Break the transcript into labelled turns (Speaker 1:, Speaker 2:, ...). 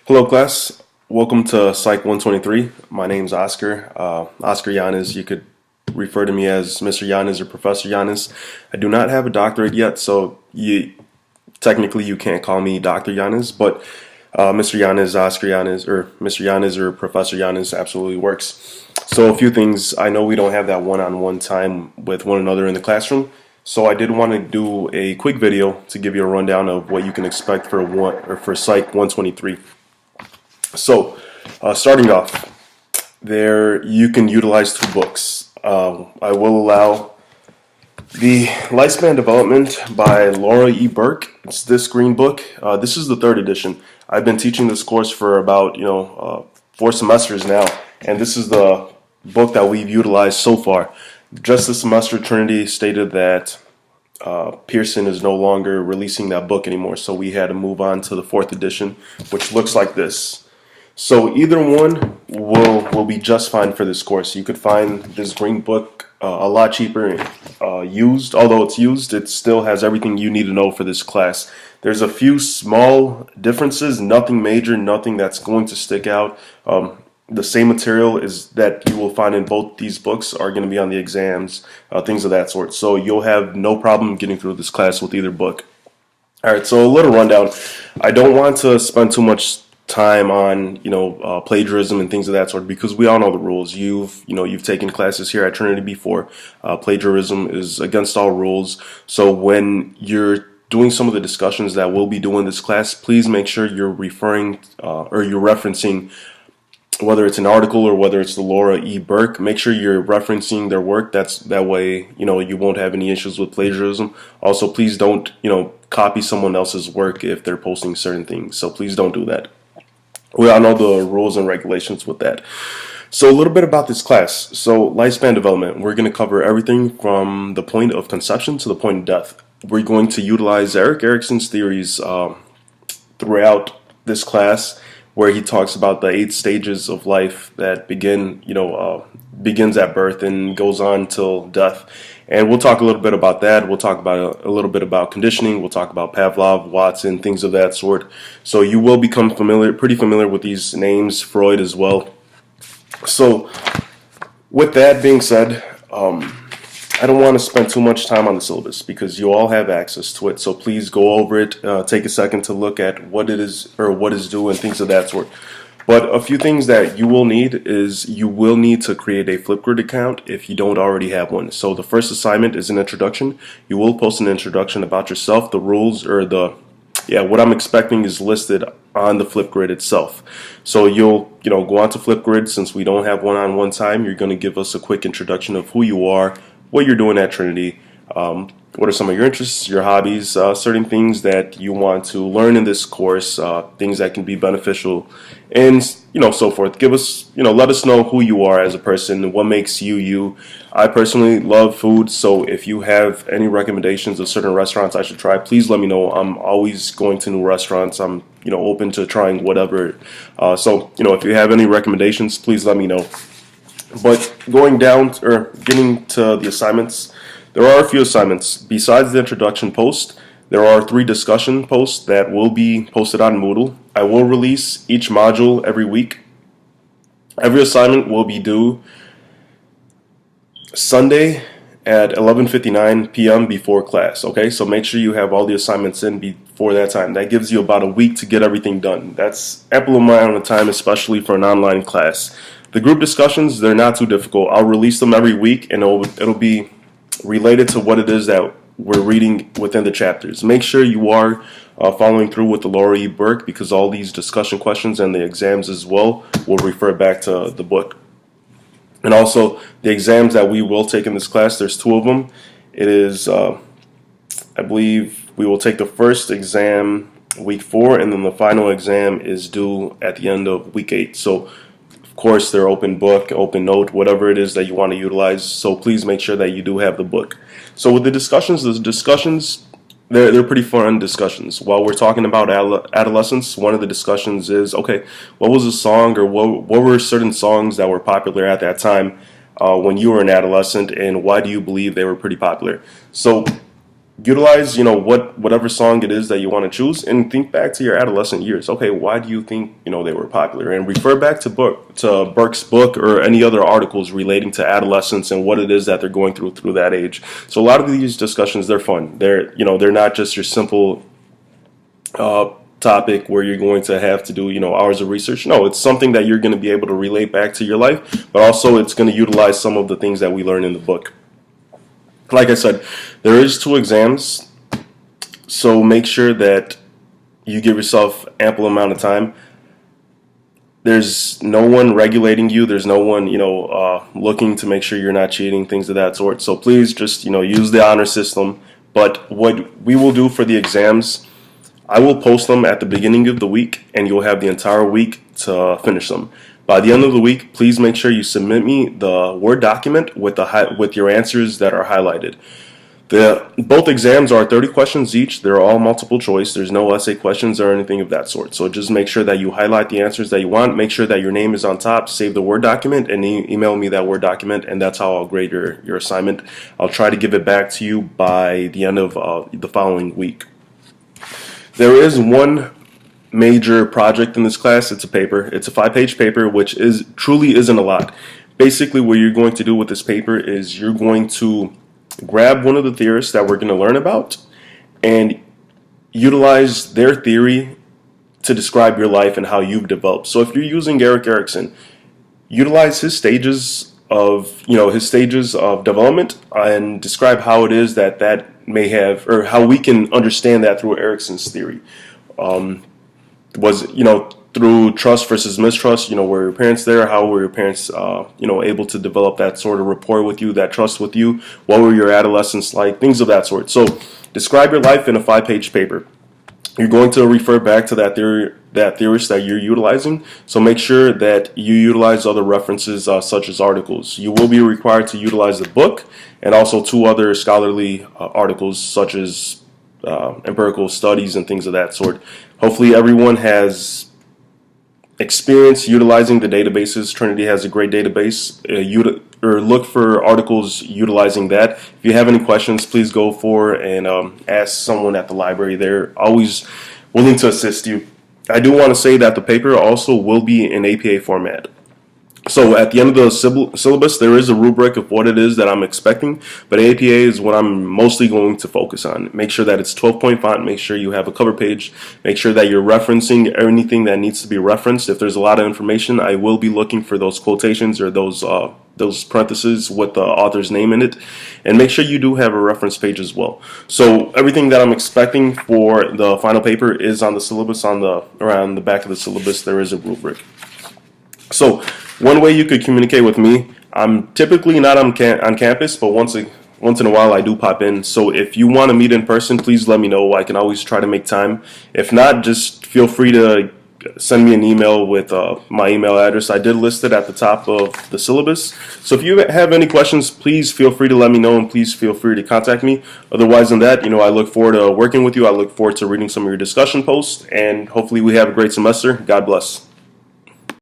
Speaker 1: Hello, class. Welcome to psyc123. My name's Oscar. Oscar Yanis. You could refer to me as Mr. Yanis or Professor Yanis. I do not have a doctorate yet, so technically you can't call me Dr. Yanis, but Mr. Yanis, Oscar Yanis, or Mr. Yanis or Professor Yanis absolutely works. So a few things. I know we don't have that one-on-one time with one another in the classroom, so I did want to do a quick video to give you a rundown of what you can expect for Psych 123. So, starting off, there you can utilize two books. I will allow the Lifespan Development by Laura E. Burke. It's this green book. This is the third edition. I've been teaching this course for about 4 semesters now, and this is the book that we've utilized so far. Just this semester, Trinity stated that Pearson is no longer releasing that book anymore, so we had to move on to the 4th edition, which looks like this. So either one will be just fine for this course. You could find this green book a lot cheaper used. Although it's used, it still has everything you need to know for this class. There's a few small differences, nothing major, nothing that's going to stick out. The same material is that you will find in both these books are going to be on the exams, things of that sort. So you'll have no problem getting through this class with either book. All right, so a little rundown. I don't want to spend too much time on plagiarism and things of that sort, because we all know the rules. You've taken classes here at Trinity before. Plagiarism is against all rules. So when you're doing some of the discussions that we'll be doing this class, please make sure you're referring or you're referencing, whether it's an article or whether it's the Laura E. Burke. Make sure you're referencing their work. That way you won't have any issues with plagiarism. Also, please don't copy someone else's work if they're posting certain things. So please don't do that. We all know the rules and regulations with that. So a little bit about this class. So lifespan development, we're going to cover everything from the point of conception to the point of death. We're going to utilize Erik Erikson's theories throughout this class, where he talks about the 8 stages of life that begins at birth and goes on till death. And we'll talk a little bit about that. We'll talk about a little bit about conditioning. We'll talk about Pavlov, Watson, things of that sort. So you will become pretty familiar with these names, Freud as well. So with that being said, I don't want to spend too much time on the syllabus because you all have access to it. So please go over it. Take a second to look at what it is or what is due and things of that sort. But a few things that you will need is you will need to create a Flipgrid account if you don't already have one. So the first assignment is an introduction. You will post an introduction about yourself. The rules or what I'm expecting is listed on the Flipgrid itself. So you'll go on to Flipgrid. Since we don't have one-on-one time, you're going to give us a quick introduction of who you are, what you're doing at Trinity, what are some of your interests, your hobbies, certain things that you want to learn in this course, things that can be beneficial, and so forth. Give us, let us know who you are as a person, what makes you you. I personally love food, so if you have any recommendations of certain restaurants I should try, please let me know. I'm always going to new restaurants. I'm open to trying whatever. So if you have any recommendations, please let me know. But going down or getting to the assignments, there are a few assignments. Besides the introduction post, there are 3 discussion posts that will be posted on Moodle. I will release each module every week. Every assignment will be due Sunday at 11:59 p.m. before class. Okay, so make sure you have all the assignments in before that time. That gives you about a week to get everything done. That's ample amount of time, especially for an online class. The group discussions, they're not too difficult. I'll release them every week, and it'll be related to what it is that we're reading within the chapters. Make sure you are following through with the Laura E. Burke, because all these discussion questions and the exams as well will refer back to the book. And also, the exams that we will take in this class, there's 2 of them. It is, I believe, we will take the first exam week 4, and then the final exam is due at the end of week 8. So of course, they're open book, open note, whatever it is that you want to utilize. So please make sure that you do have the book. So with the discussions, they're pretty fun discussions. While we're talking about adolescence, one of the discussions is, okay, what was a song or what were certain songs that were popular at that time when you were an adolescent, and why do you believe they were pretty popular? So utilize, whatever song it is that you want to choose, and think back to your adolescent years. Okay, why do you think they were popular? And refer back to Burke's book or any other articles relating to adolescence and what it is that they're going through that age. So a lot of these discussions, they're fun. They're not just your simple topic where you're going to have to do hours of research. No, it's something that you're going to be able to relate back to your life, but also it's going to utilize some of the things that we learn in the book. Like I said, there is 2 exams, so make sure that you give yourself ample amount of time. There's no one regulating you. There's no one, looking to make sure you're not cheating, things of that sort. So please just, use the honor system. But what we will do for the exams, I will post them at the beginning of the week, and you'll have the entire week to finish them. By the end of the week, please make sure you submit me the Word document with your answers that are highlighted. Both exams are 30 questions each. They're all multiple choice. There's no essay questions or anything of that sort. So just make sure that you highlight the answers that you want. Make sure that your name is on top. Save the Word document and email me that Word document, and that's how I'll grade your assignment. I'll try to give it back to you by the end of the following week. There is one major project in this class. It's a paper. It's a 5-page paper, which truly isn't a lot. Basically, what you're going to do with this paper is you're going to grab one of the theorists that we're going to learn about and utilize their theory to describe your life and how you've developed. So if you're using Erik Erikson, utilize his stages of development and describe how it is that may have, or how we can understand that through Erikson's theory. Through trust versus mistrust, were your parents there? How were your parents, able to develop that sort of rapport with you, that trust with you? What were your adolescence like? Things of that sort. So describe your life in a 5-page paper. You're going to refer back to that theorist that you're utilizing. So make sure that you utilize other references such as articles. You will be required to utilize the book and also 2 other scholarly articles such as empirical studies and things of that sort. Hopefully everyone has experience utilizing the databases. Trinity has a great database. Look for articles utilizing that. If you have any questions, please go for and ask someone at the library. They're always willing to assist you. I do want to say that the paper also will be in APA format. So at the end of the syllabus, there is a rubric of what it is that I'm expecting, but APA is what I'm mostly going to focus on. Make sure that it's 12-point font. Make sure you have a cover page. Make sure that you're referencing anything that needs to be referenced. If there's a lot of information, I will be looking for those quotations or those parentheses with the author's name in it. And make sure you do have a reference page as well. So everything that I'm expecting for the final paper is on the syllabus. Around the back of the syllabus, there is a rubric. So one way you could communicate with me, I'm typically not on campus, but once in a while I do pop in. So if you want to meet in person, please let me know. I can always try to make time. If not, just feel free to send me an email with my email address. I did list it at the top of the syllabus. So if you have any questions, please feel free to let me know, and please feel free to contact me. Otherwise than that, I look forward to working with you. I look forward to reading some of your discussion posts, and hopefully we have a great semester. God bless.